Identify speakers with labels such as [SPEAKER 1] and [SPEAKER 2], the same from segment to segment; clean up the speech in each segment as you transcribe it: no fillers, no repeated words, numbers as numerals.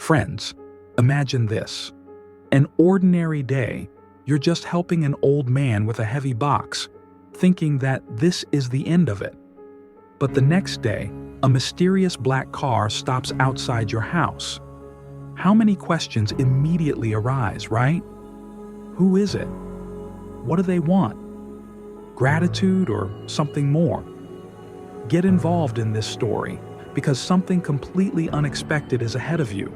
[SPEAKER 1] Friends, imagine this. An ordinary day, you're just helping an old man with a heavy box, thinking that this is the end of it. But the next day, a mysterious black car stops outside your house. How many questions immediately arise, right? Who is it? What do they want? Gratitude or something more? Get involved in this story because something completely unexpected is ahead of you.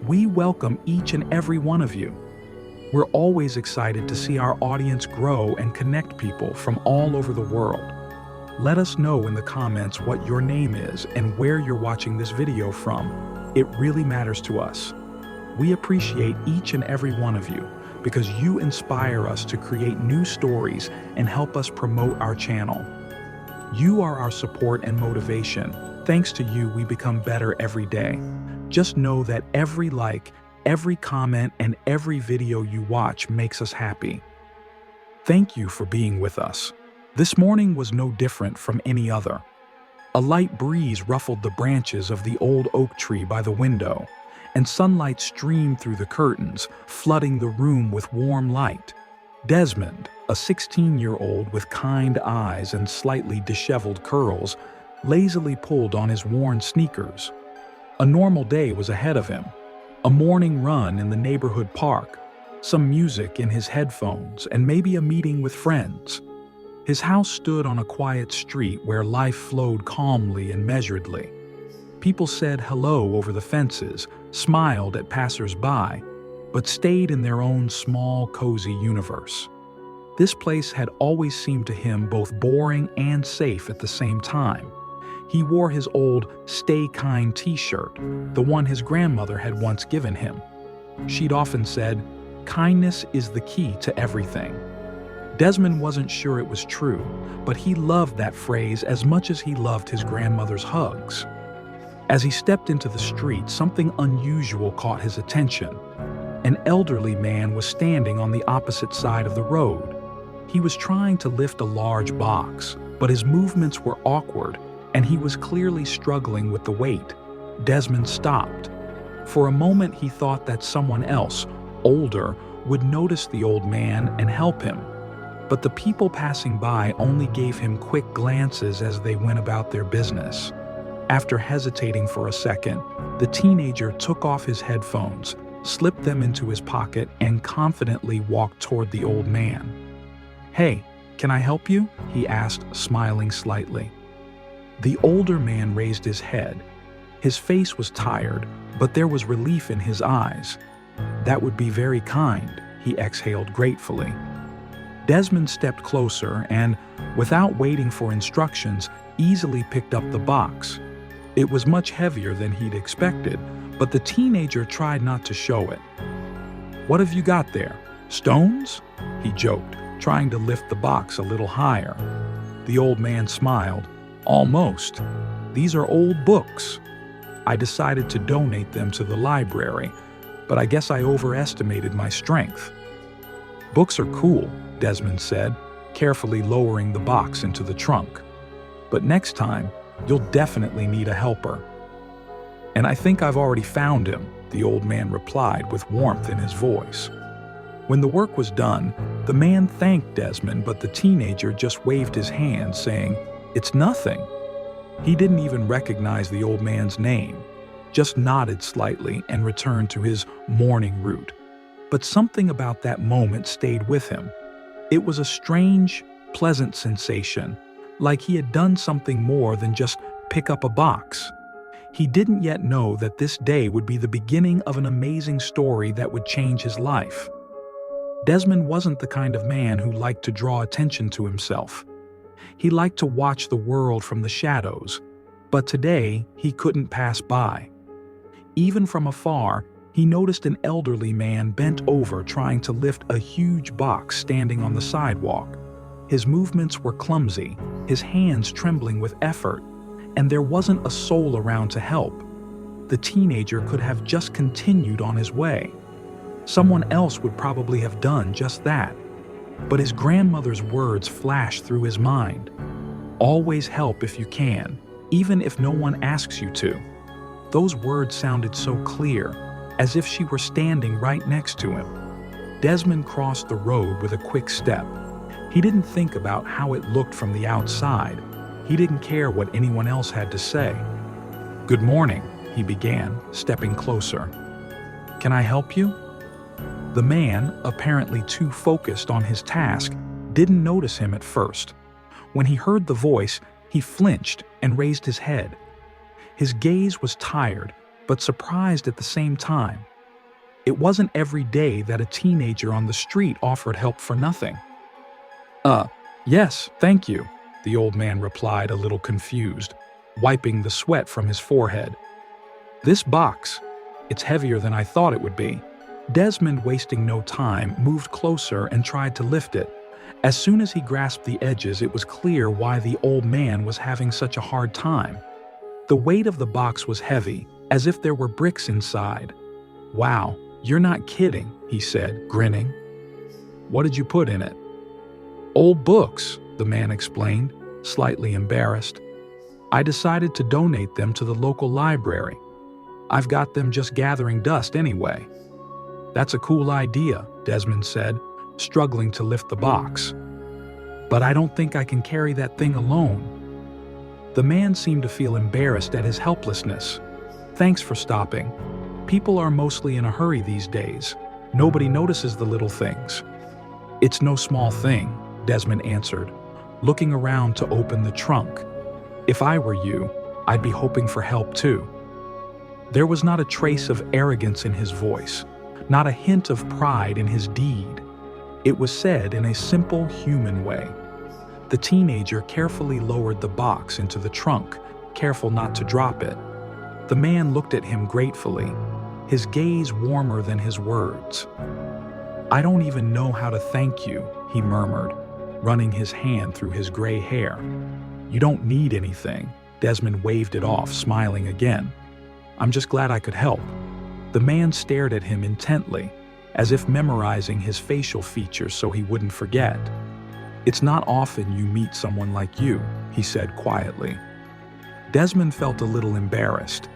[SPEAKER 1] We welcome each and every one of you. We're always excited to see our audience grow and connect people from all over the world. Let us know in the comments what your name is and where you're watching this video from. It really matters to us. We appreciate each and every one of you because you inspire us to create new stories and help us promote our channel. You are our support and motivation. Thanks to you, we become better every day. Just know that every like, every comment, and every video you watch makes us happy. Thank you for being with us. This morning was no different from any other. A light breeze ruffled the branches of the old oak tree by the window, and sunlight streamed through the curtains, flooding the room with warm light. Desmond, a 16-year-old with kind eyes and slightly disheveled curls, lazily pulled on his worn sneakers. A normal day was ahead of him. A morning run in the neighborhood park, some music in his headphones, and maybe a meeting with friends. His house stood on a quiet street where life flowed calmly and measuredly. People said hello over the fences, smiled at passers-by, but stayed in their own small, cozy universe. This place had always seemed to him both boring and safe at the same time. He wore his old Stay Kind t-shirt, the one his grandmother had once given him. She'd often said, "Kindness is the key to everything." Desmond wasn't sure it was true, but he loved that phrase as much as he loved his grandmother's hugs. As he stepped into the street, something unusual caught his attention. An elderly man was standing on the opposite side of the road. He was trying to lift a large box, but his movements were awkward, and he was clearly struggling with the weight. Desmond stopped. For a moment, he thought that someone else, older, would notice the old man and help him. But the people passing by only gave him quick glances as they went about their business. After hesitating for a second, the teenager took off his headphones, slipped them into his pocket, and confidently walked toward the old man. "Hey, can I help you?" he asked, smiling slightly. The older man raised his head. His face was tired, but there was relief in his eyes. "That would be very kind," he exhaled gratefully. Desmond stepped closer and, without waiting for instructions, easily picked up the box. It was much heavier than he'd expected, but the teenager tried not to show it. "What have you got there? Stones?" he joked, trying to lift the box a little higher. The old man smiled. "Almost. These are old books. I decided to donate them to the library, but I guess I overestimated my strength." "Books are cool," Desmond said, carefully lowering the box into the trunk. "But next time, you'll definitely need a helper." "And I think I've already found him," the old man replied with warmth in his voice. When the work was done, the man thanked Desmond, but the teenager just waved his hand, saying, "It's nothing." He didn't even recognize the old man's name, just nodded slightly and returned to his morning route. But something about that moment stayed with him. It was a strange, pleasant sensation, like he had done something more than just pick up a box. He didn't yet know that this day would be the beginning of an amazing story that would change his life. Desmond wasn't the kind of man who liked to draw attention to himself. He liked to watch the world from the shadows, but today he couldn't pass by. Even from afar, he noticed an elderly man bent over trying to lift a huge box standing on the sidewalk. His movements were clumsy, his hands trembling with effort, and there wasn't a soul around to help. The teenager could have just continued on his way. Someone else would probably have done just that. But his grandmother's words flashed through his mind. "Always help if you can, even if no one asks you to." Those words sounded so clear, as if she were standing right next to him. Desmond crossed the road with a quick step. He didn't think about how it looked from the outside. He didn't care what anyone else had to say. "Good morning," he began, stepping closer. "Can I help you?" The man, apparently too focused on his task, didn't notice him at first. When he heard the voice, he flinched and raised his head. His gaze was tired, but surprised at the same time. It wasn't every day that a teenager on the street offered help for nothing. Yes, thank you," the old man replied, a little confused, wiping the sweat from his forehead. "This box, it's heavier than I thought it would be." Desmond, wasting no time, moved closer and tried to lift it. As soon as he grasped the edges, it was clear why the old man was having such a hard time. The weight of the box was heavy, as if there were bricks inside. "Wow, you're not kidding," he said, grinning. "What did you put in it?" "Old books," the man explained, slightly embarrassed. "I decided to donate them to the local library. I've got them just gathering dust anyway." "That's a cool idea," Desmond said, struggling to lift the box. "But I don't think I can carry that thing alone." The man seemed to feel embarrassed at his helplessness. "Thanks for stopping. People are mostly in a hurry these days. Nobody notices the little things." "It's no small thing," Desmond answered, looking around to open the trunk. "If I were you, I'd be hoping for help too." There was not a trace of arrogance in his voice, not a hint of pride in his deed. It was said in a simple human way. The teenager carefully lowered the box into the trunk, careful not to drop it. The man looked at him gratefully, his gaze warmer than his words. "I don't even know how to thank you," he murmured, running his hand through his gray hair. "You don't need anything," Desmond waved it off, smiling again. "I'm just glad I could help." The man stared at him intently, as if memorizing his facial features so he wouldn't forget. "It's not often you meet someone like you," he said quietly. Desmond felt a little embarrassed.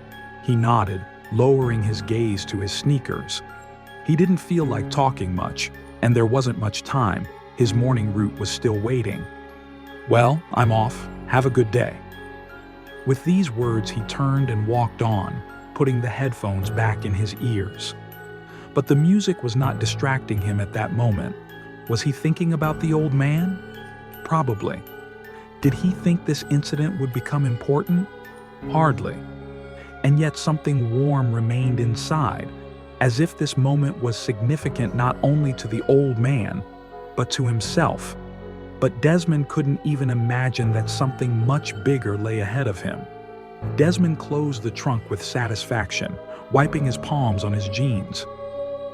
[SPEAKER 1] He nodded, lowering his gaze to his sneakers. He didn't feel like talking much, and there wasn't much time. His morning route was still waiting. "Well, I'm off. Have a good day." With these words, he turned and walked on, putting the headphones back in his ears. But the music was not distracting him at that moment. Was he thinking about the old man? Probably. Did he think this incident would become important? Hardly. And yet something warm remained inside, as if this moment was significant not only to the old man, but to himself. But Desmond couldn't even imagine that something much bigger lay ahead of him. Desmond closed the trunk with satisfaction, wiping his palms on his jeans.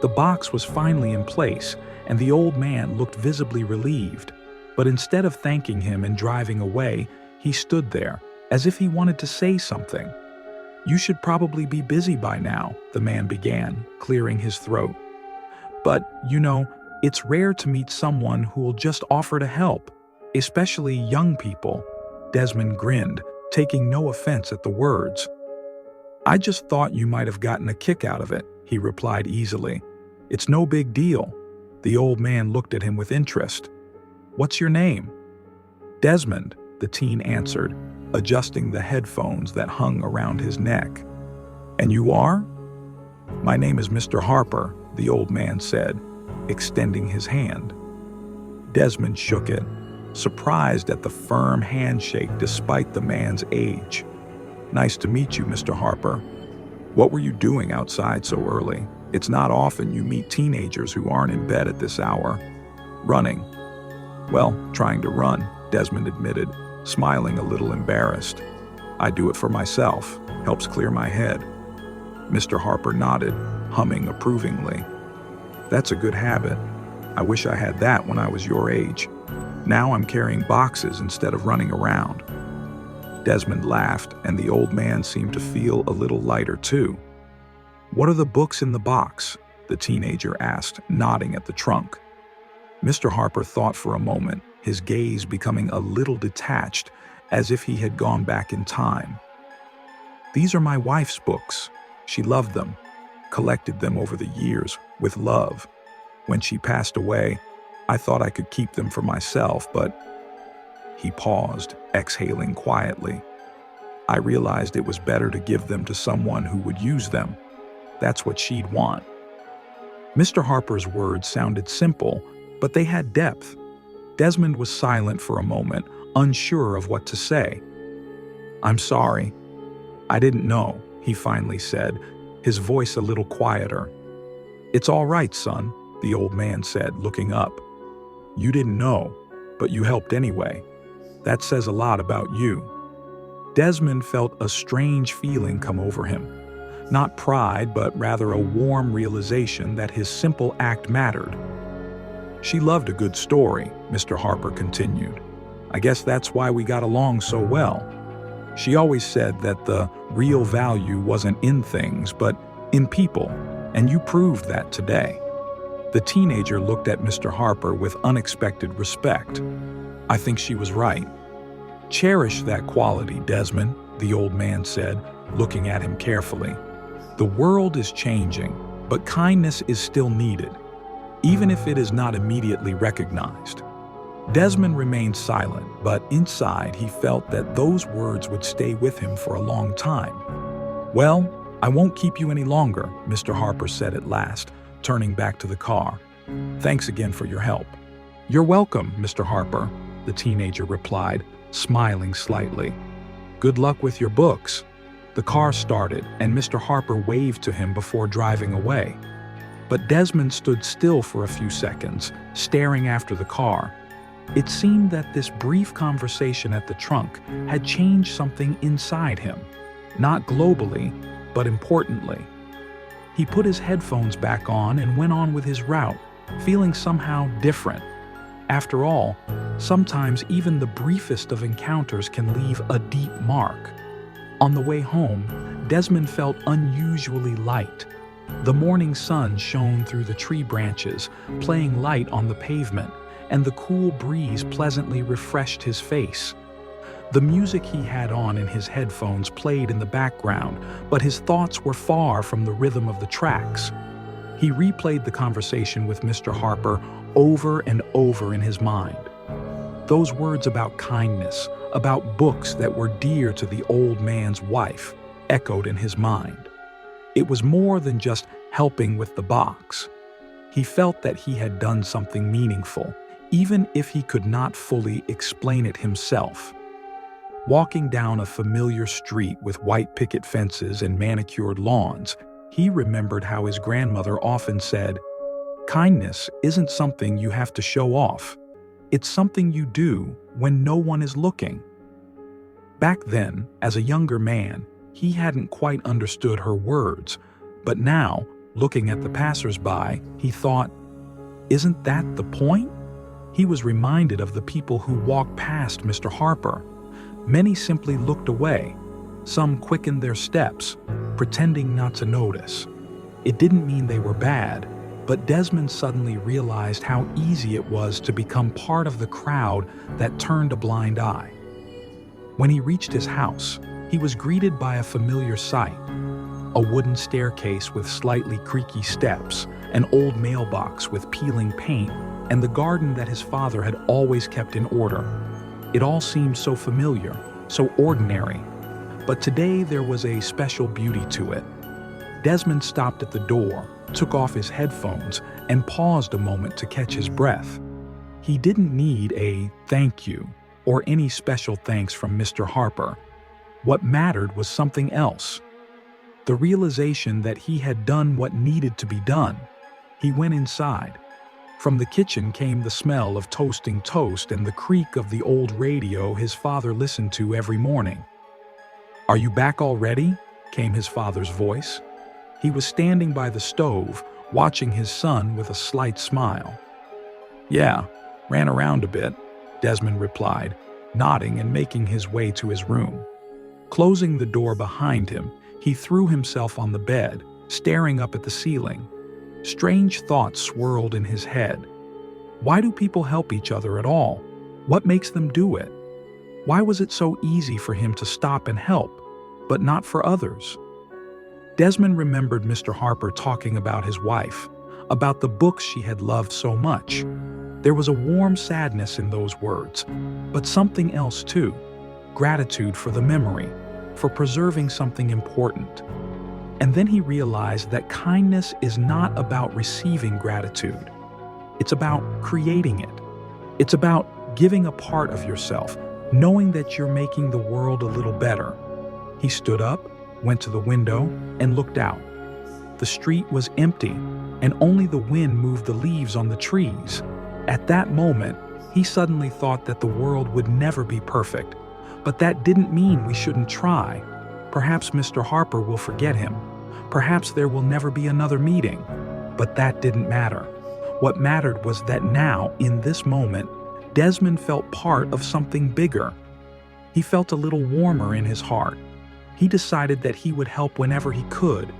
[SPEAKER 1] The box was finally in place, and the old man looked visibly relieved. But instead of thanking him and driving away, he stood there, as if he wanted to say something. "You should probably be busy by now," the man began, clearing his throat. "But, it's rare to meet someone who will just offer to help, especially young people." Desmond grinned, taking no offense at the words. "I just thought you might have gotten a kick out of it," he replied easily. "It's no big deal." The old man looked at him with interest. "What's your name?" "Desmond," the teen answered, adjusting the headphones that hung around his neck. "And you are?" "My name is Mr. Harper," the old man said, extending his hand. Desmond shook it, surprised at the firm handshake despite the man's age. "Nice to meet you, Mr. Harper. What were you doing outside so early? It's not often you meet teenagers who aren't in bed at this hour." "Running." "Well, trying to run," Desmond admitted, smiling a little embarrassed. "I do it for myself. Helps clear my head." Mr. Harper nodded, humming approvingly. "That's a good habit. I wish I had that when I was your age. Now I'm carrying boxes instead of running around." Desmond laughed, and the old man seemed to feel a little lighter too. "What are the books in the box?" the teenager asked, nodding at the trunk. Mr. Harper thought for a moment, his gaze becoming a little detached, as if he had gone back in time. "These are my wife's books. She loved them. collected them over the years with love. When she passed away, I thought I could keep them for myself, but..." He paused, exhaling quietly. "I realized it was better to give them to someone who would use them. That's what she'd want." Mr. Harper's words sounded simple, but they had depth. Desmond was silent for a moment, unsure of what to say. "I'm sorry. I didn't know," he finally said, his voice a little quieter. "It's all right, son," the old man said, looking up. "You didn't know, but you helped anyway. That says a lot about you." Desmond felt a strange feeling come over him. Not pride, but rather a warm realization that his simple act mattered. "She loved a good story," Mr. Harper continued. "I guess that's why we got along so well. She always said that the real value wasn't in things, but in people, and you proved that today." The teenager looked at Mr. Harper with unexpected respect. "I think she was right." "Cherish that quality, Desmond," the old man said, looking at him carefully. "The world is changing, but kindness is still needed, even if it is not immediately recognized." Desmond remained silent, but inside he felt that those words would stay with him for a long time. "Well, I won't keep you any longer," Mr. Harper said at last, turning back to the car. "Thanks again for your help." "You're welcome, Mr. Harper," the teenager replied, smiling slightly. "Good luck with your books." The car started, and Mr. Harper waved to him before driving away. But Desmond stood still for a few seconds, staring after the car. It seemed that this brief conversation at the trunk had changed something inside him, not globally, but importantly. He put his headphones back on and went on with his route, feeling somehow different. After all, sometimes even the briefest of encounters can leave a deep mark. On the way home, Desmond felt unusually light. The morning sun shone through the tree branches, playing light on the pavement, and the cool breeze pleasantly refreshed his face. The music he had on in his headphones played in the background, but his thoughts were far from the rhythm of the tracks. He replayed the conversation with Mr. Harper over and over in his mind. Those words about kindness, about books that were dear to the old man's wife, echoed in his mind. It was more than just helping with the box. He felt that he had done something meaningful, even if he could not fully explain it himself. Walking down a familiar street with white picket fences and manicured lawns, he remembered how his grandmother often said, "Kindness isn't something you have to show off. It's something you do when no one is looking." Back then, as a younger man, he hadn't quite understood her words, but now, looking at the passers-by, he thought, isn't that the point? He was reminded of the people who walked past Mr. Harper. Many simply looked away. Some quickened their steps, pretending not to notice. It didn't mean they were bad, but Desmond suddenly realized how easy it was to become part of the crowd that turned a blind eye. When he reached his house, he was greeted by a familiar sight: a wooden staircase with slightly creaky steps, an old mailbox with peeling paint, and the garden that his father had always kept in order. It all seemed so familiar, so ordinary, but today there was a special beauty to it. Desmond stopped at the door, took off his headphones, and paused a moment to catch his breath. He didn't need a thank you or any special thanks from Mr. Harper. What mattered was something else. The realization that he had done what needed to be done. He went inside. From the kitchen came the smell of toasting toast and the creak of the old radio his father listened to every morning. "Are you back already?" came his father's voice. He was standing by the stove, watching his son with a slight smile. "Yeah, ran around a bit," Desmond replied, nodding and making his way to his room. Closing the door behind him, he threw himself on the bed, staring up at the ceiling. Strange thoughts swirled in his head. Why do people help each other at all? What makes them do it? Why was it so easy for him to stop and help, but not for others? Desmond remembered Mr. Harper talking about his wife, about the books she had loved so much. There was a warm sadness in those words, but something else too: gratitude for the memory, for preserving something important. And then he realized that kindness is not about receiving gratitude. It's about creating it. It's about giving a part of yourself, knowing that you're making the world a little better. He stood up, went to the window, and looked out. The street was empty, and only the wind moved the leaves on the trees. At that moment, he suddenly thought that the world would never be perfect. But that didn't mean we shouldn't try. Perhaps Mr. Harper will forget him. Perhaps there will never be another meeting. But that didn't matter. What mattered was that now, in this moment, Desmond felt part of something bigger. He felt a little warmer in his heart. He decided that he would help whenever he could,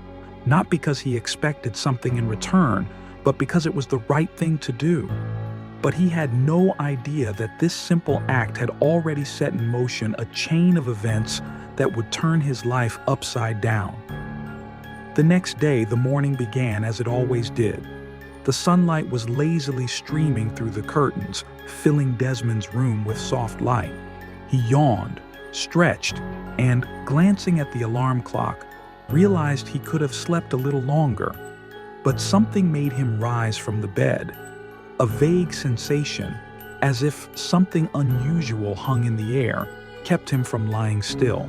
[SPEAKER 1] not because he expected something in return, but because it was the right thing to do. But he had no idea that this simple act had already set in motion a chain of events that would turn his life upside down. The next day, the morning began as it always did. The sunlight was lazily streaming through the curtains, filling Desmond's room with soft light. He yawned, stretched, and, glancing at the alarm clock, realized he could have slept a little longer. But something made him rise from the bed. A vague sensation, as if something unusual hung in the air, kept him from lying still.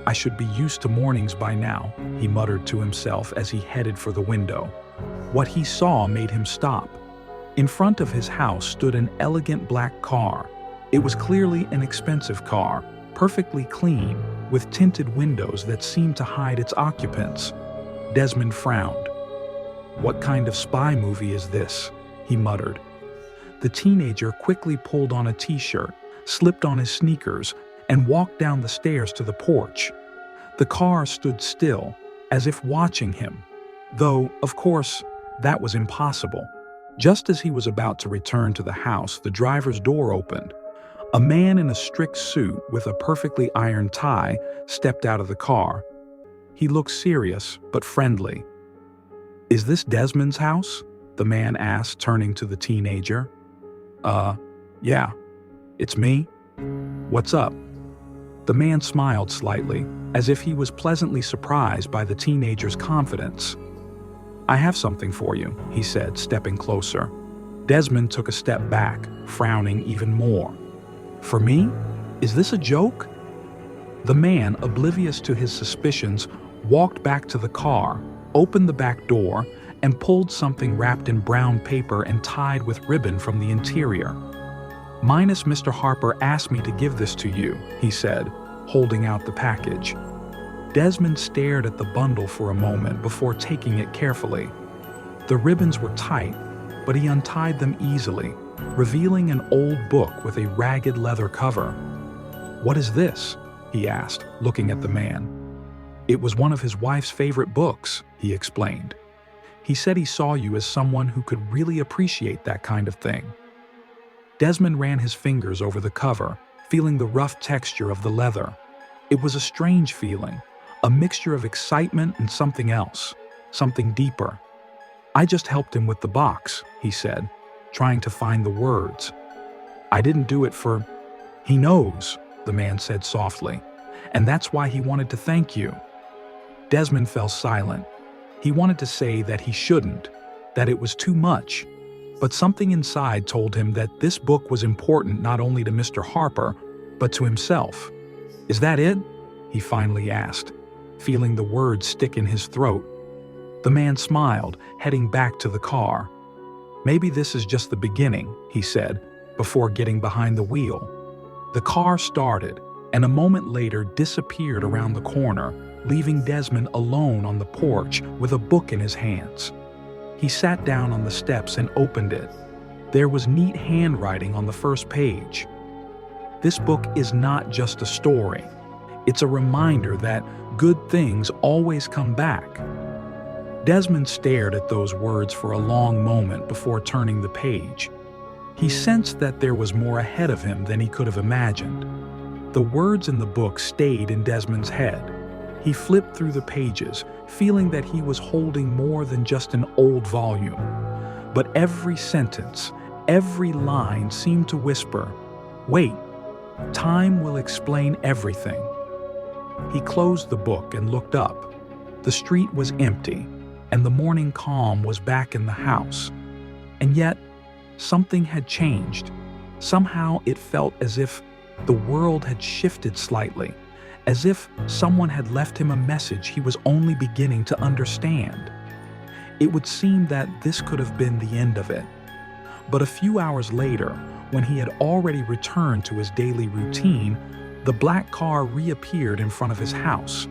[SPEAKER 1] "I should be used to mornings by now," he muttered to himself as he headed for the window. What he saw made him stop. In front of his house stood an elegant black car. It was clearly an expensive car, perfectly clean, with tinted windows that seemed to hide its occupants. Desmond frowned. "What kind of spy movie is this?" he muttered. The teenager quickly pulled on a t-shirt, slipped on his sneakers, and walked down the stairs to the porch. The car stood still, as if watching him, though, of course, that was impossible. Just as he was about to return to the house, the driver's door opened. A man in a strict suit with a perfectly ironed tie stepped out of the car. He looked serious but friendly. "Is this Desmond's house?" the man asked, turning to the teenager. Yeah, it's me. What's up?" The man smiled slightly, as if he was pleasantly surprised by the teenager's confidence. "I have something for you," he said, stepping closer. Desmond took a step back, frowning even more. "For me? Is this a joke?" The man, oblivious to his suspicions, walked back to the car, opened the back door, and pulled something wrapped in brown paper and tied with ribbon from the interior. "Minus Mr. Harper asked me to give this to you," he said, holding out the package. Desmond stared at the bundle for a moment before taking it carefully. The ribbons were tight, but he untied them easily, revealing an old book with a ragged leather cover. "What is this?" he asked, looking at the man. "It was one of his wife's favorite books," he explained. "He said he saw you as someone who could really appreciate that kind of thing." Desmond ran his fingers over the cover, feeling the rough texture of the leather. It was a strange feeling, a mixture of excitement and something else, something deeper. "I just helped him with the box," he said, trying to find the words. "I didn't do it for—" "He knows," the man said softly, "and that's why he wanted to thank you." Desmond fell silent. He wanted to say that he shouldn't, that it was too much, but something inside told him that this book was important not only to Mr. Harper, but to himself. "Is that it?" he finally asked, feeling the words stick in his throat. The man smiled, heading back to the car. "Maybe this is just the beginning," he said, before getting behind the wheel. The car started, and a moment later disappeared around the corner, leaving Desmond alone on the porch with a book in his hands. He sat down on the steps and opened it. There was neat handwriting on the first page. This book is not just a story. It's a reminder that good things always come back. Desmond stared at those words for a long moment before turning the page. He sensed that there was more ahead of him than he could have imagined. The words in the book stayed in Desmond's head. He flipped through the pages, feeling that he was holding more than just an old volume. But every sentence, every line seemed to whisper, "Wait, time will explain everything." He closed the book and looked up. The street was empty, and the morning calm was back in the house. And yet, something had changed. Somehow it felt as if the world had shifted slightly, as if someone had left him a message he was only beginning to understand. It would seem that this could have been the end of it. But a few hours later, when he had already returned to his daily routine, the black car reappeared in front of his house.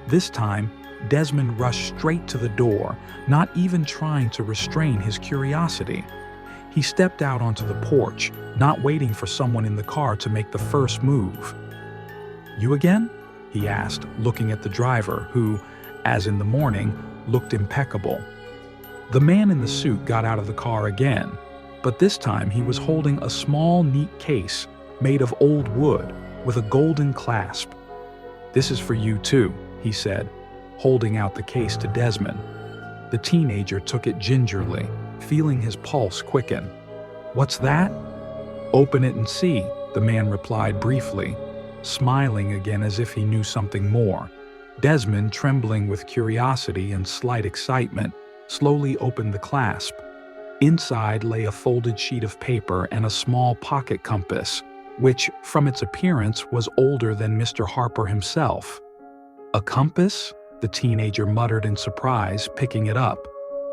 [SPEAKER 1] This time, Desmond rushed straight to the door, not even trying to restrain his curiosity. He stepped out onto the porch, not waiting for someone in the car to make the first move. "You again?" he asked, looking at the driver, who, as in the morning, looked impeccable. The man in the suit got out of the car again, but this time he was holding a small, neat case made of old wood with a golden clasp. "This is for you too," he said, holding out the case to Desmond. The teenager took it gingerly, feeling his pulse quicken. "What's that?" "Open it and see," the man replied briefly, smiling again as if he knew something more. Desmond, trembling with curiosity and slight excitement, slowly opened the clasp. Inside lay a folded sheet of paper and a small pocket compass, which, from its appearance, was older than Mr. Harper himself. "A compass?" the teenager muttered in surprise, picking it up.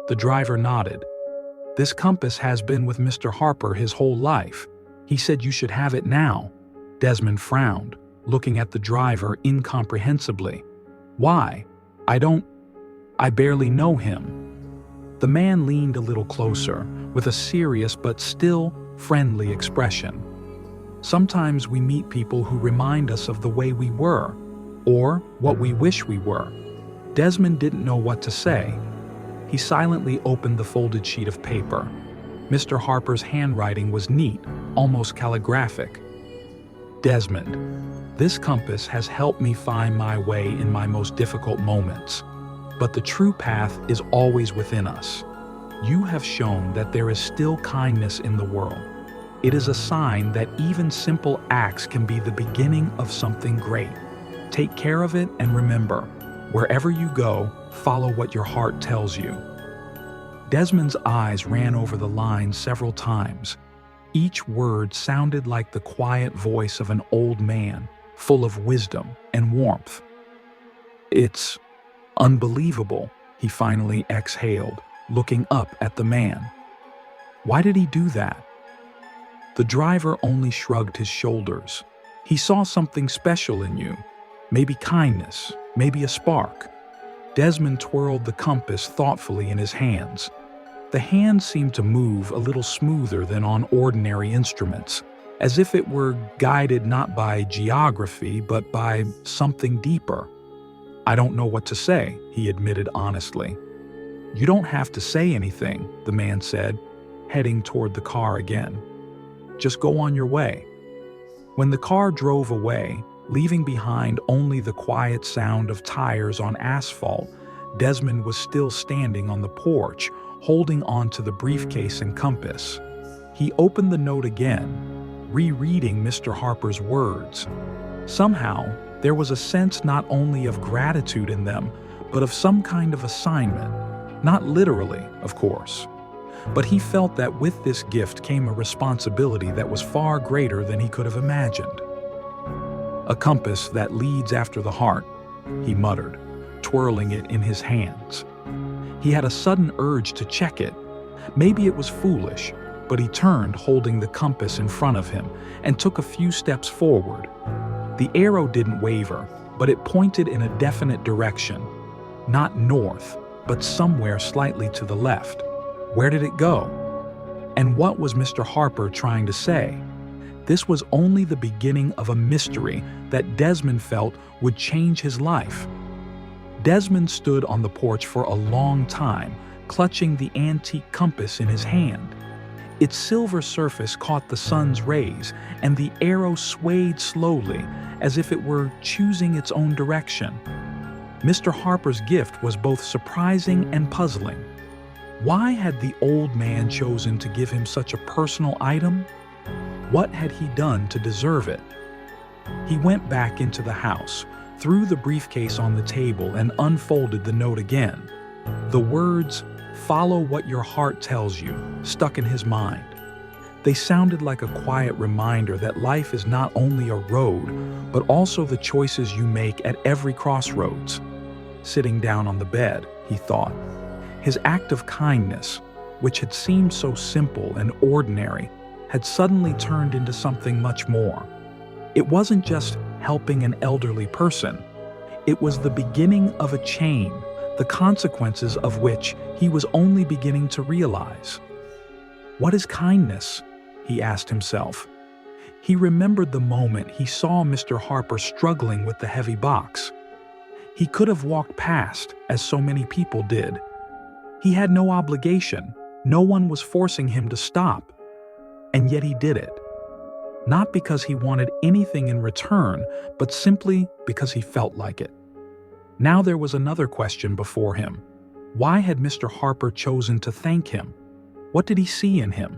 [SPEAKER 1] The driver nodded. "This compass has been with Mr. Harper his whole life. He said you should have it now." Desmond frowned, looking at the driver incomprehensibly. "Why? I barely know him." The man leaned a little closer, with a serious but still friendly expression. "Sometimes we meet people who remind us of the way we were, or what we wish we were." Desmond didn't know what to say. He silently opened the folded sheet of paper. Mr. Harper's handwriting was neat, almost calligraphic. "Desmond, this compass has helped me find my way in my most difficult moments. But the true path is always within us. You have shown that there is still kindness in the world. It is a sign that even simple acts can be the beginning of something great. Take care of it and remember, wherever you go, follow what your heart tells you." Desmond's eyes ran over the lines several times. Each word sounded like the quiet voice of an old man, full of wisdom and warmth. "It's unbelievable," he finally exhaled, looking up at the man. "Why did he do that?" The driver only shrugged his shoulders. "He saw something special in you. Maybe kindness, maybe a spark." Desmond twirled the compass thoughtfully in his hands. The hand seemed to move a little smoother than on ordinary instruments, as if it were guided not by geography but by something deeper. "I don't know what to say," he admitted honestly. "You don't have to say anything," the man said, heading toward the car again. "Just go on your way." When the car drove away, leaving behind only the quiet sound of tires on asphalt, Desmond was still standing on the porch, holding onto the briefcase and compass. He opened the note again, rereading Mr. Harper's words. Somehow, there was a sense not only of gratitude in them, but of some kind of assignment. Not literally, of course. But he felt that with this gift came a responsibility that was far greater than he could have imagined. "A compass that leads after the heart," he muttered, twirling it in his hands. He had a sudden urge to check it. Maybe it was foolish, but he turned, holding the compass in front of him, and took a few steps forward. The arrow didn't waver, but it pointed in a definite direction. Not north, but somewhere slightly to the left. Where did it go? And what was Mr. Harper trying to say? This was only the beginning of a mystery that Desmond felt would change his life. Desmond stood on the porch for a long time, clutching the antique compass in his hand. Its silver surface caught the sun's rays, and the arrow swayed slowly, as if it were choosing its own direction. Mr. Harper's gift was both surprising and puzzling. Why had the old man chosen to give him such a personal item? What had he done to deserve it? He went back into the house, threw the briefcase on the table, and unfolded the note again. The words, "Follow what your heart tells you," stuck in his mind. They sounded like a quiet reminder that life is not only a road, but also the choices you make at every crossroads. Sitting down on the bed, he thought. His act of kindness, which had seemed so simple and ordinary, had suddenly turned into something much more. It wasn't just helping an elderly person. It was the beginning of a chain, the consequences of which he was only beginning to realize. What is kindness? He asked himself. He remembered the moment he saw Mr. Harper struggling with the heavy box. He could have walked past, as so many people did. He had no obligation. No one was forcing him to stop. And yet he did it. Not because he wanted anything in return, but simply because he felt like it. Now there was another question before him. Why had Mr. Harper chosen to thank him? What did he see in him?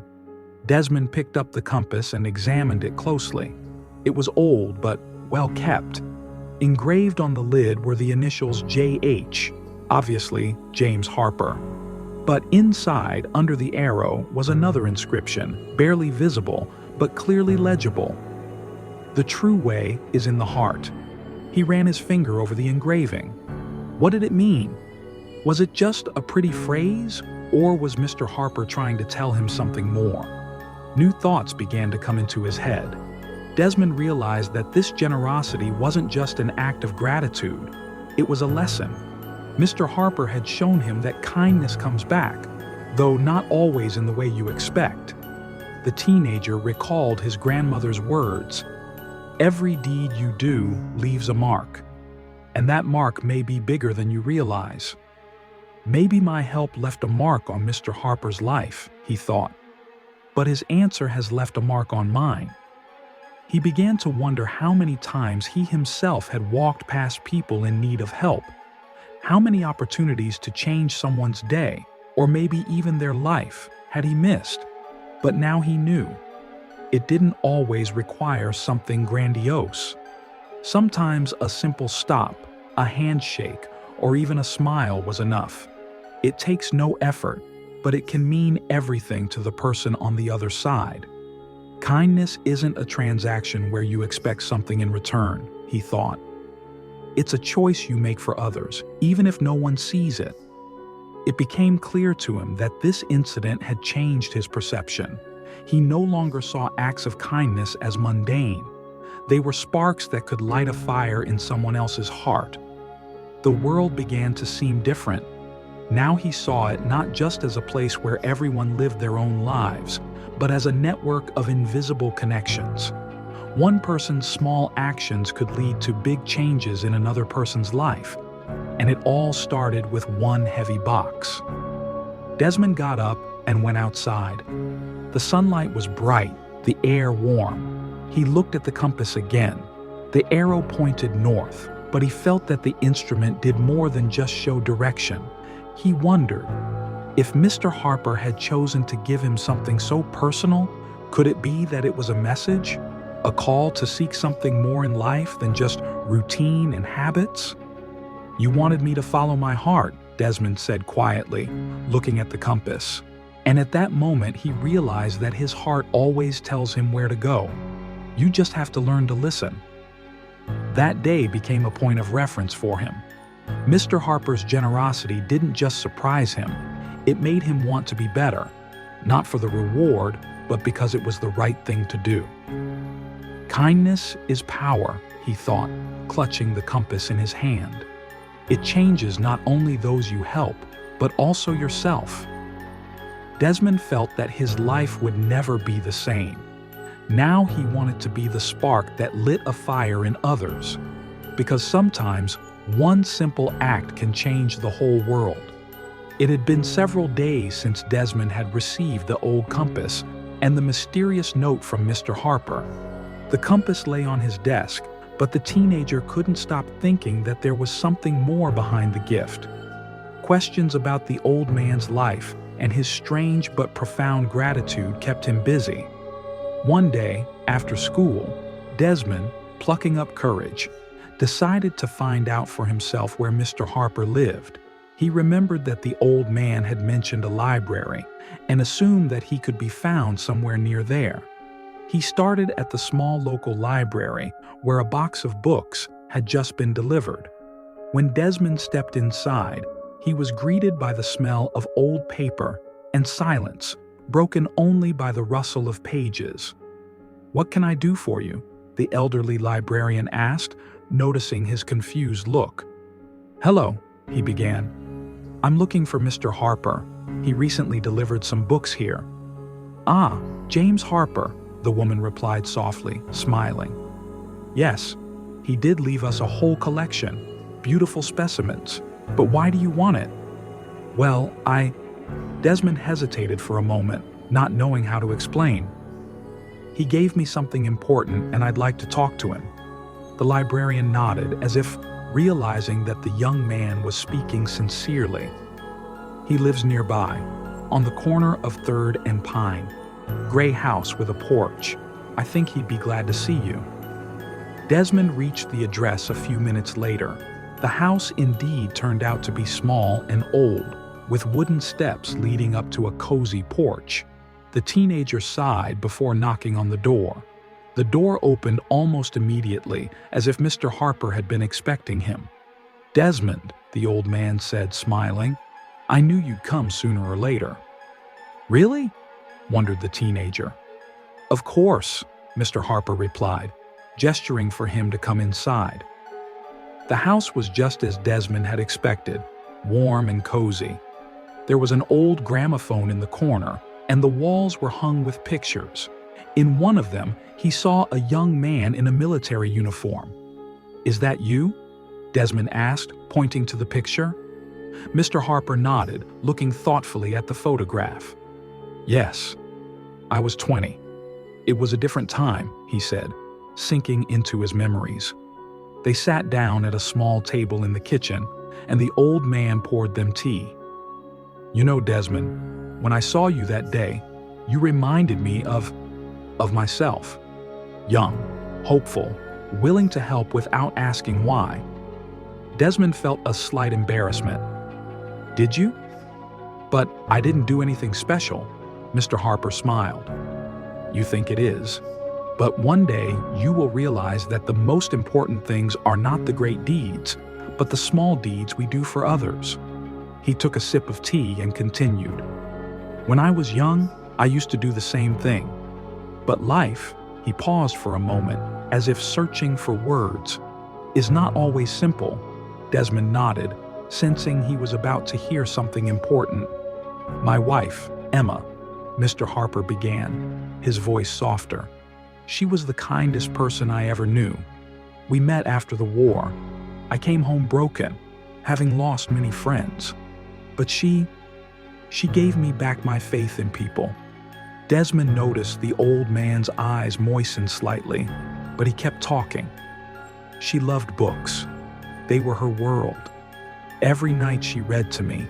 [SPEAKER 1] Desmond picked up the compass and examined it closely. It was old but well kept. Engraved on the lid were the initials J.H., obviously James Harper. But inside, under the arrow, was another inscription, barely visible, but clearly legible. The true way is in the heart. He ran his finger over the engraving. What did it mean? Was it just a pretty phrase, or was Mr. Harper trying to tell him something more? New thoughts began to come into his head. Desmond realized that this generosity wasn't just an act of gratitude. It was a lesson. Mr. Harper had shown him that kindness comes back, though not always in the way you expect. The teenager recalled his grandmother's words, "Every deed you do leaves a mark, and that mark may be bigger than you realize." Maybe my help left a mark on Mr. Harper's life, he thought. But his answer has left a mark on mine. He began to wonder how many times he himself had walked past people in need of help. How many opportunities to change someone's day, or maybe even their life, had he missed? But now he knew. It didn't always require something grandiose. Sometimes a simple stop, a handshake, or even a smile was enough. It takes no effort, but it can mean everything to the person on the other side. Kindness isn't a transaction where you expect something in return, he thought. It's a choice you make for others, even if no one sees it. It became clear to him that this incident had changed his perception. He no longer saw acts of kindness as mundane. They were sparks that could light a fire in someone else's heart. The world began to seem different. Now he saw it not just as a place where everyone lived their own lives, but as a network of invisible connections. One person's small actions could lead to big changes in another person's life, and it all started with one heavy box. Desmond got up and went outside. The sunlight was bright, the air warm. He looked at the compass again. The arrow pointed north, but he felt that the instrument did more than just show direction. He wondered, if Mr. Harper had chosen to give him something so personal, could it be that it was a message? A call to seek something more in life than just routine and habits? "You wanted me to follow my heart," Desmond said quietly, looking at the compass. And at that moment, he realized that his heart always tells him where to go. You just have to learn to listen. That day became a point of reference for him. Mr. Harper's generosity didn't just surprise him, it made him want to be better, not for the reward, but because it was the right thing to do. Kindness is power, he thought, clutching the compass in his hand. It changes not only those you help, but also yourself. Desmond felt that his life would never be the same. Now he wanted to be the spark that lit a fire in others, because sometimes one simple act can change the whole world. It had been several days since Desmond had received the old compass and the mysterious note from Mr. Harper. The compass lay on his desk, But the teenager couldn't stop thinking that there was something more behind the gift. Questions about the old man's life and his strange but profound gratitude kept him busy. One day, after school, Desmond, plucking up courage, decided to find out for himself where Mr. Harper lived. He remembered that the old man had mentioned a library and assumed that he could be found somewhere near there. He started at the small local library where a box of books had just been delivered. When Desmond stepped inside, he was greeted by the smell of old paper and silence, broken only by the rustle of pages. "What can I do for you?" the elderly librarian asked, noticing his confused look. "Hello," he began. "I'm looking for Mr. Harper. He recently delivered some books here." "Ah, James Harper," the woman replied softly, smiling. "Yes, he did leave us a whole collection, beautiful specimens. But why do you want it?" "Well, Desmond hesitated for a moment, not knowing how to explain. "He gave me something important and I'd like to talk to him." The librarian nodded, as if realizing that the young man was speaking sincerely. "He lives nearby, on the corner of 3rd and Pine. Gray house with a porch. I think he'd be glad to see you." Desmond reached the address a few minutes later. The house indeed turned out to be small and old, with wooden steps leading up to a cozy porch. The teenager sighed before knocking on the door. The door opened almost immediately, as if Mr. Harper had been expecting him. "Desmond," the old man said, smiling, "I knew you'd come sooner or later." "Really?" wondered the teenager. "Of course," Mr. Harper replied, gesturing for him to come inside. The house was just as Desmond had expected, warm and cozy. There was an old gramophone in the corner, and the walls were hung with pictures. In one of them, he saw a young man in a military uniform. "Is that you?" Desmond asked, pointing to the picture. Mr. Harper nodded, looking thoughtfully at the photograph. "Yes, I was 20. It was a different time," he said, sinking into his memories. They sat down at a small table in the kitchen, and the old man poured them tea. "You know, Desmond, when I saw you that day, you reminded me of myself. Young, hopeful, willing to help without asking why." Desmond felt a slight embarrassment. "Did you?" "But I didn't do anything special," Mr. Harper smiled. "You think it is. But one day you will realize that the most important things are not the great deeds, but the small deeds we do for others." He took a sip of tea and continued. "When I was young, I used to do the same thing. But life," he paused for a moment, as if searching for words, "is not always simple." Desmond nodded, sensing he was about to hear something important. "My wife, Emma," Mr. Harper began, his voice softer. "She was the kindest person I ever knew. We met after the war. I came home broken, having lost many friends. But she gave me back my faith in people." Desmond noticed the old man's eyes moisten slightly, but he kept talking. "She loved books. They were her world. Every night she read to me,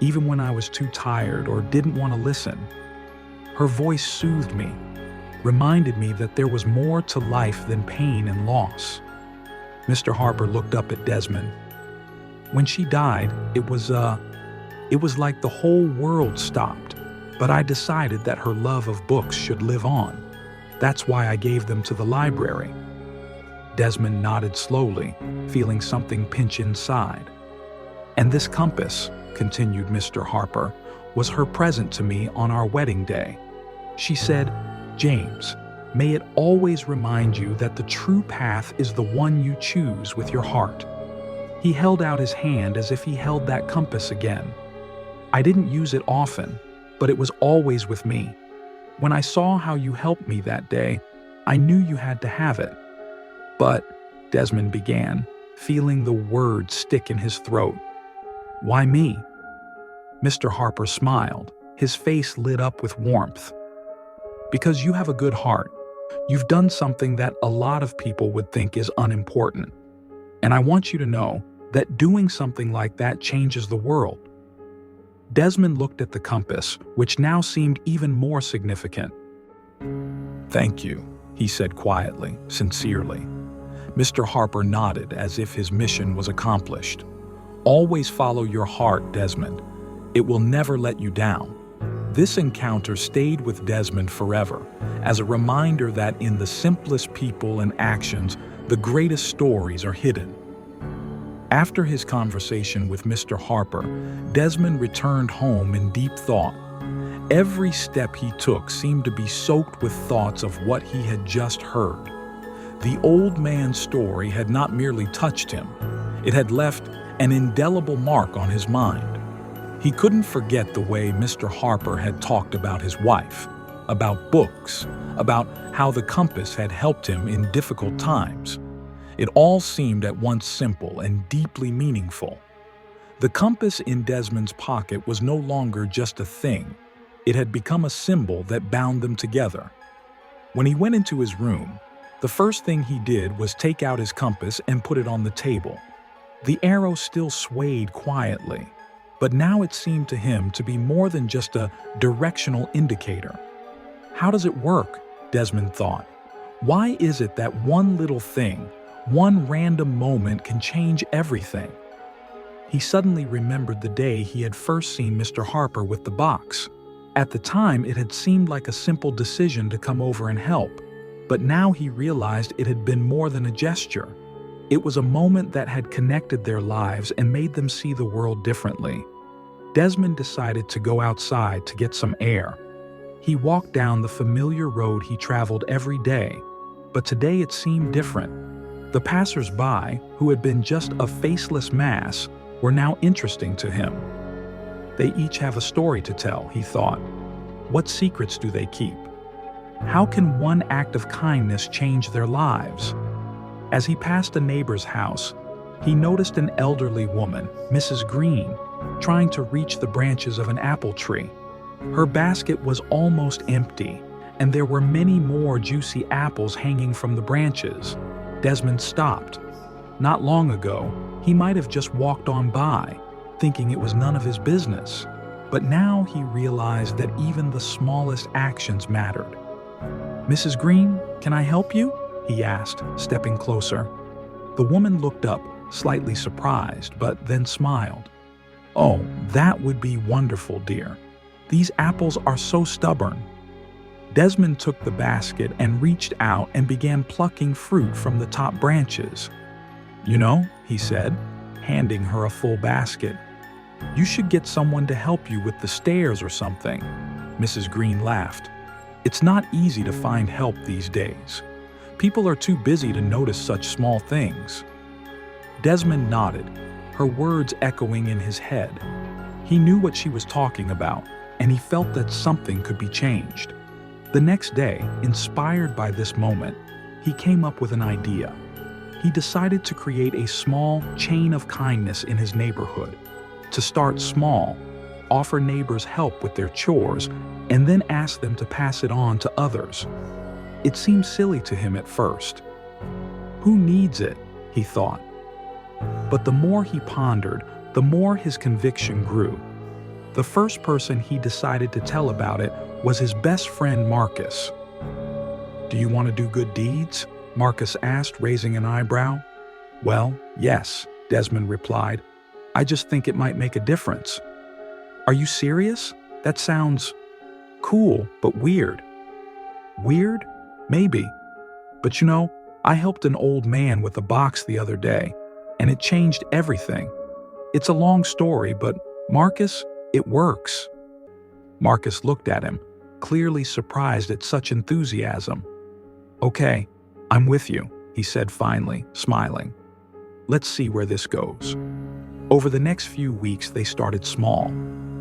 [SPEAKER 1] even when I was too tired or didn't want to listen. Her voice soothed me, reminded me that there was more to life than pain and loss." Mr. Harper looked up at Desmond. "When she died, it was like the whole world stopped, but I decided that her love of books should live on. That's why I gave them to the library." Desmond nodded slowly, feeling something pinch inside. "And this compass," continued Mr. Harper, "was her present to me on our wedding day. She said, 'James, may it always remind you that the true path is the one you choose with your heart.'" He held out his hand as if he held that compass again. "I didn't use it often, but it was always with me. When I saw how you helped me that day, I knew you had to have it." "But," Desmond began, feeling the words stick in his throat. "Why me?" Mr. Harper smiled, his face lit up with warmth. "Because you have a good heart. You've done something that a lot of people would think is unimportant. And I want you to know that doing something like that changes the world." Desmond looked at the compass, which now seemed even more significant. "Thank you," he said quietly, sincerely. Mr. Harper nodded as if his mission was accomplished. "Always follow your heart, Desmond. It will never let you down." This encounter stayed with Desmond forever, as a reminder that in the simplest people and actions, the greatest stories are hidden. After his conversation with Mr. Harper, Desmond returned home in deep thought. Every step he took seemed to be soaked with thoughts of what he had just heard. The old man's story had not merely touched him, it had left an indelible mark on his mind. He couldn't forget the way Mr. Harper had talked about his wife, about books, about how the compass had helped him in difficult times. It all seemed at once simple and deeply meaningful. The compass in Desmond's pocket was no longer just a thing. It had become a symbol that bound them together. When he went into his room, the first thing he did was take out his compass and put it on the table. The arrow still swayed quietly, but now it seemed to him to be more than just a directional indicator. How does it work? Desmond thought. Why is it that one little thing, one random moment can change everything? He suddenly remembered the day he had first seen Mr. Harper with the box. At the time, it had seemed like a simple decision to come over and help, but now he realized it had been more than a gesture. It was a moment that had connected their lives and made them see the world differently. Desmond decided to go outside to get some air. He walked down the familiar road he traveled every day, but today it seemed different. The passers-by, who had been just a faceless mass, were now interesting to him. They each have a story to tell, he thought. What secrets do they keep? How can one act of kindness change their lives? As he passed a neighbor's house, he noticed an elderly woman, Mrs. Green, trying to reach the branches of an apple tree. Her basket was almost empty, and there were many more juicy apples hanging from the branches. Desmond stopped. Not long ago, he might have just walked on by, thinking it was none of his business. But now he realized that even the smallest actions mattered. "Mrs. Green, can I help you?" he asked, stepping closer. The woman looked up, slightly surprised, but then smiled. "Oh, that would be wonderful, dear. These apples are so stubborn." Desmond took the basket and reached out and began plucking fruit from the top branches. "You know," he said, handing her a full basket, "you should get someone to help you with the stairs or something." Mrs. Green laughed. "It's not easy to find help these days. People are too busy to notice such small things." Desmond nodded, her words echoing in his head. He knew what she was talking about, and he felt that something could be changed. The next day, inspired by this moment, he came up with an idea. He decided to create a small chain of kindness in his neighborhood. To start small, offer neighbors help with their chores, and then ask them to pass it on to others. It seemed silly to him at first. Who needs it? He thought. But the more he pondered, the more his conviction grew. The first person he decided to tell about it was his best friend Marcus. "Do you want to do good deeds?" Marcus asked, raising an eyebrow. "Well, yes," Desmond replied. "I just think it might make a difference." "Are you serious? That sounds cool, but weird." "Weird? Maybe. But you know, I helped an old man with a box the other day, and it changed everything. It's a long story, but Marcus, it works." Marcus looked at him, clearly surprised at such enthusiasm. "Okay, I'm with you," he said finally, smiling. "Let's see where this goes." Over the next few weeks, they started small.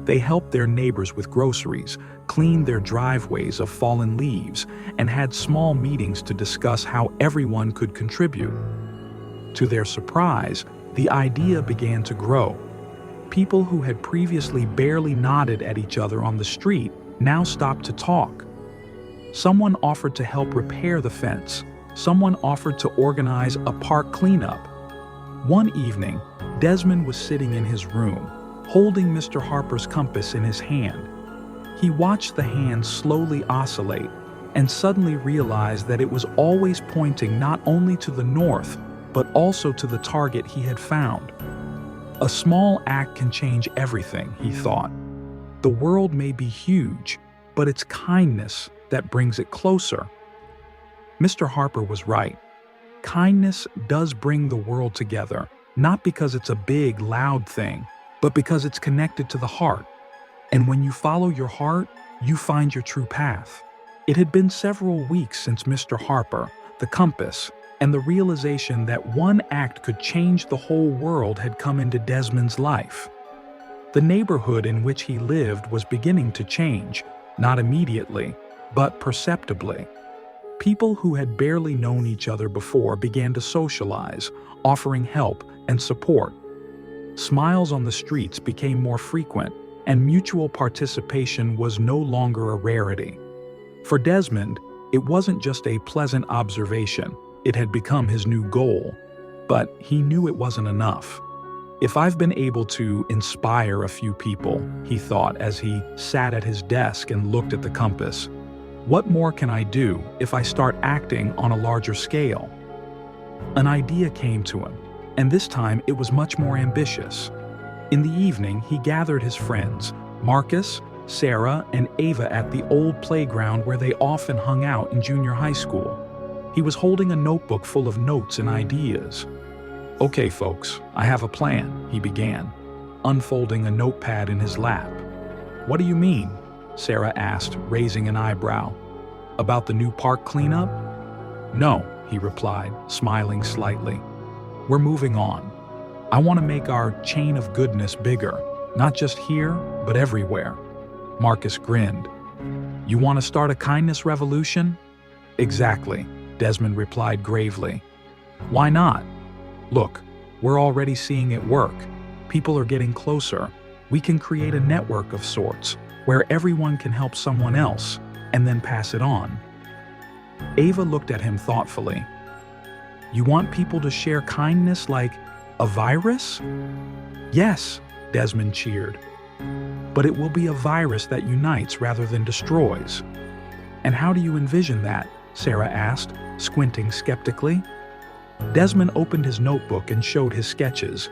[SPEAKER 1] They helped their neighbors with groceries, cleaned their driveways of fallen leaves, and had small meetings to discuss how everyone could contribute. To their surprise, the idea began to grow. People who had previously barely nodded at each other on the street now stopped to talk. Someone offered to help repair the fence. Someone offered to organize a park cleanup. One evening, Desmond was sitting in his room, holding Mr. Harper's compass in his hand. He watched the hand slowly oscillate and suddenly realized that it was always pointing not only to the north, but also to the target he had found. A small act can change everything, he thought. The world may be huge, but it's kindness that brings it closer. Mr. Harper was right. Kindness does bring the world together, not because it's a big, loud thing, but because it's connected to the heart. And when you follow your heart, you find your true path. It had been several weeks since Mr. Harper, the compass, and the realization that one act could change the whole world had come into Desmond's life. The neighborhood in which he lived was beginning to change, not immediately, but perceptibly. People who had barely known each other before began to socialize, offering help and support. Smiles on the streets became more frequent, and mutual participation was no longer a rarity. For Desmond, it wasn't just a pleasant observation, it had become his new goal. But he knew it wasn't enough. If I've been able to inspire a few people, he thought as he sat at his desk and looked at the compass, what more can I do if I start acting on a larger scale? An idea came to him, and this time it was much more ambitious. In the evening, he gathered his friends, Marcus, Sarah, and Ava at the old playground where they often hung out in junior high school. He was holding a notebook full of notes and ideas. Okay, folks, I have a plan, he began, unfolding a notepad in his lap. What do you mean? Sarah asked, raising an eyebrow. About the new park cleanup? No, he replied, smiling slightly. We're moving on. I want to make our chain of goodness bigger, not just here, but everywhere. Marcus grinned. You want to start a kindness revolution? Exactly, Desmond replied gravely. Why not? Look, we're already seeing it work. People are getting closer. We can create a network of sorts, where everyone can help someone else, and then pass it on. Ava looked at him thoughtfully. You want people to share kindness like a virus? Yes, Desmond cheered. But it will be a virus that unites rather than destroys. And how do you envision that? Sarah asked, squinting skeptically. Desmond opened his notebook and showed his sketches.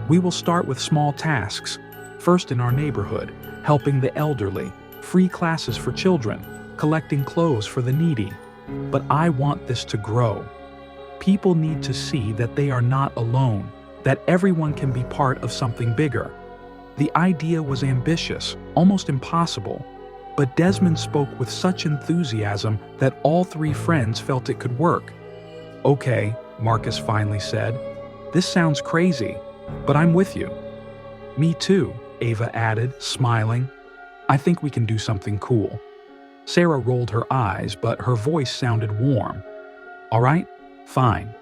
[SPEAKER 1] We will start with small tasks. First in our neighborhood, helping the elderly, free classes for children, collecting clothes for the needy. But I want this to grow. People need to see that they are not alone, that everyone can be part of something bigger. The idea was ambitious, almost impossible, but Desmond spoke with such enthusiasm that all three friends felt it could work. Okay, Marcus finally said. This sounds crazy, but I'm with you. Me too, Ava added, smiling. I think we can do something cool. Sarah rolled her eyes, but her voice sounded warm. All right, fine.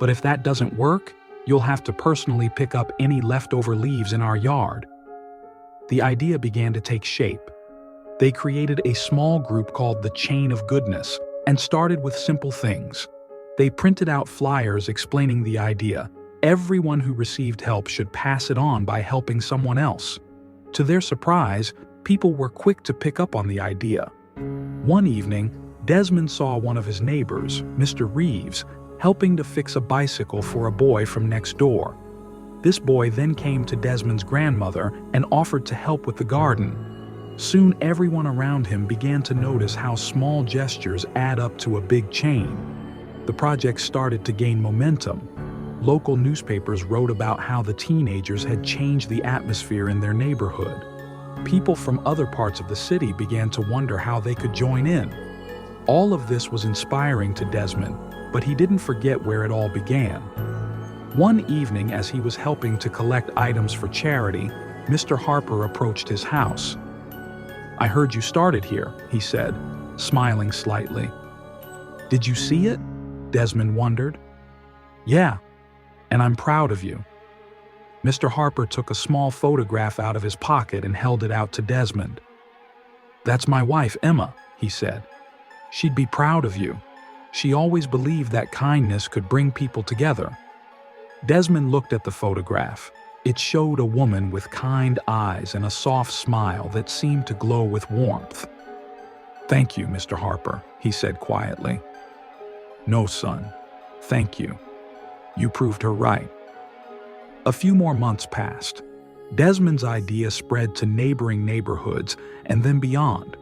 [SPEAKER 1] But if that doesn't work, you'll have to personally pick up any leftover leaves in our yard. The idea began to take shape. They created a small group called the Chain of Goodness and started with simple things. They printed out flyers explaining the idea. Everyone who received help should pass it on by helping someone else. To their surprise, people were quick to pick up on the idea. One evening, Desmond saw one of his neighbors, Mr. Reeves, helping to fix a bicycle for a boy from next door. This boy then came to Desmond's grandmother and offered to help with the garden. Soon everyone around him began to notice how small gestures add up to a big chain. The project started to gain momentum. Local newspapers wrote about how the teenagers had changed the atmosphere in their neighborhood. People from other parts of the city began to wonder how they could join in. All of this was inspiring to Desmond, but he didn't forget where it all began. One evening, as he was helping to collect items for charity, Mr. Harper approached his house. I heard you started here, he said, smiling slightly. Did you see it? Desmond wondered. Yeah, and I'm proud of you. Mr. Harper took a small photograph out of his pocket and held it out to Desmond. That's my wife, Emma, he said. She'd be proud of you. She always believed that kindness could bring people together. Desmond looked at the photograph. It showed a woman with kind eyes and a soft smile that seemed to glow with warmth. "Thank you, Mr. Harper," he said quietly. "No, son. Thank you. You proved her right." A few more months passed. Desmond's idea spread to neighboring neighborhoods and then beyond.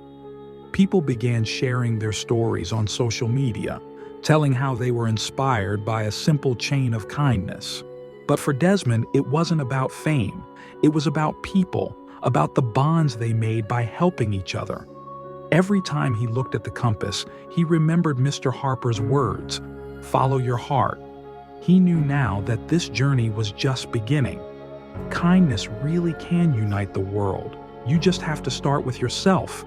[SPEAKER 1] People began sharing their stories on social media, telling how they were inspired by a simple chain of kindness. But for Desmond, it wasn't about fame. It was about people, about the bonds they made by helping each other. Every time he looked at the compass, he remembered Mr. Harper's words, "Follow your heart." He knew now that this journey was just beginning. Kindness really can unite the world. You just have to start with yourself.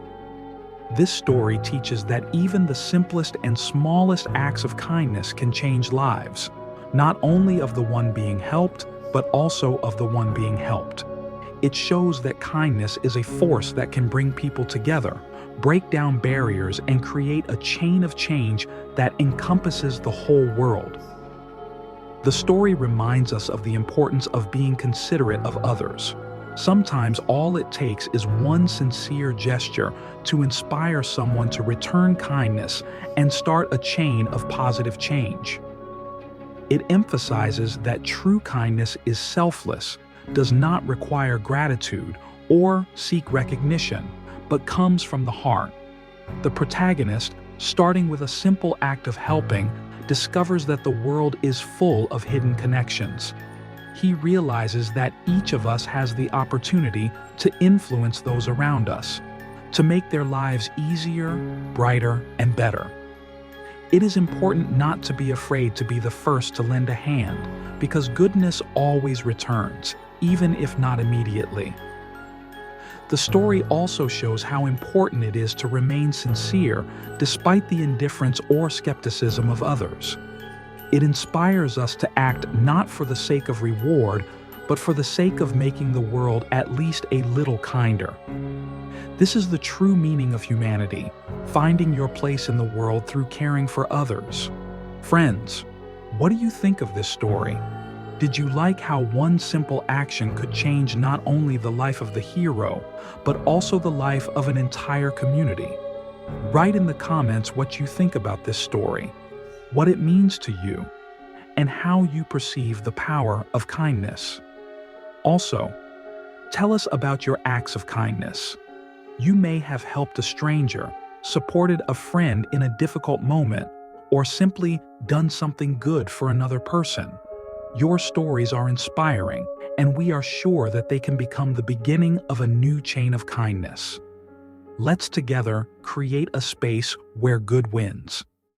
[SPEAKER 1] This story teaches that even the simplest and smallest acts of kindness can change lives, not only of the one being helped, but also of the one being helped. It shows that kindness is a force that can bring people together, break down barriers, and create a chain of change that encompasses the whole world. The story reminds us of the importance of being considerate of others. Sometimes all it takes is one sincere gesture to inspire someone to return kindness and start a chain of positive change. It emphasizes that true kindness is selfless, does not require gratitude or seek recognition, but comes from the heart. The protagonist, starting with a simple act of helping, discovers that the world is full of hidden connections. He realizes that each of us has the opportunity to influence those around us, to make their lives easier, brighter, and better. It is important not to be afraid to be the first to lend a hand, because goodness always returns, even if not immediately. The story also shows how important it is to remain sincere despite the indifference or skepticism of others. It inspires us to act not for the sake of reward, but for the sake of making the world at least a little kinder. This is the true meaning of humanity, finding your place in the world through caring for others. Friends, what do you think of this story? Did you like how one simple action could change not only the life of the hero, but also the life of an entire community? Write in the comments what you think about this story, what it means to you, and how you perceive the power of kindness. Also, tell us about your acts of kindness. You may have helped a stranger, supported a friend in a difficult moment, or simply done something good for another person. Your stories are inspiring, and we are sure that they can become the beginning of a new chain of kindness. Let's together create a space where good wins.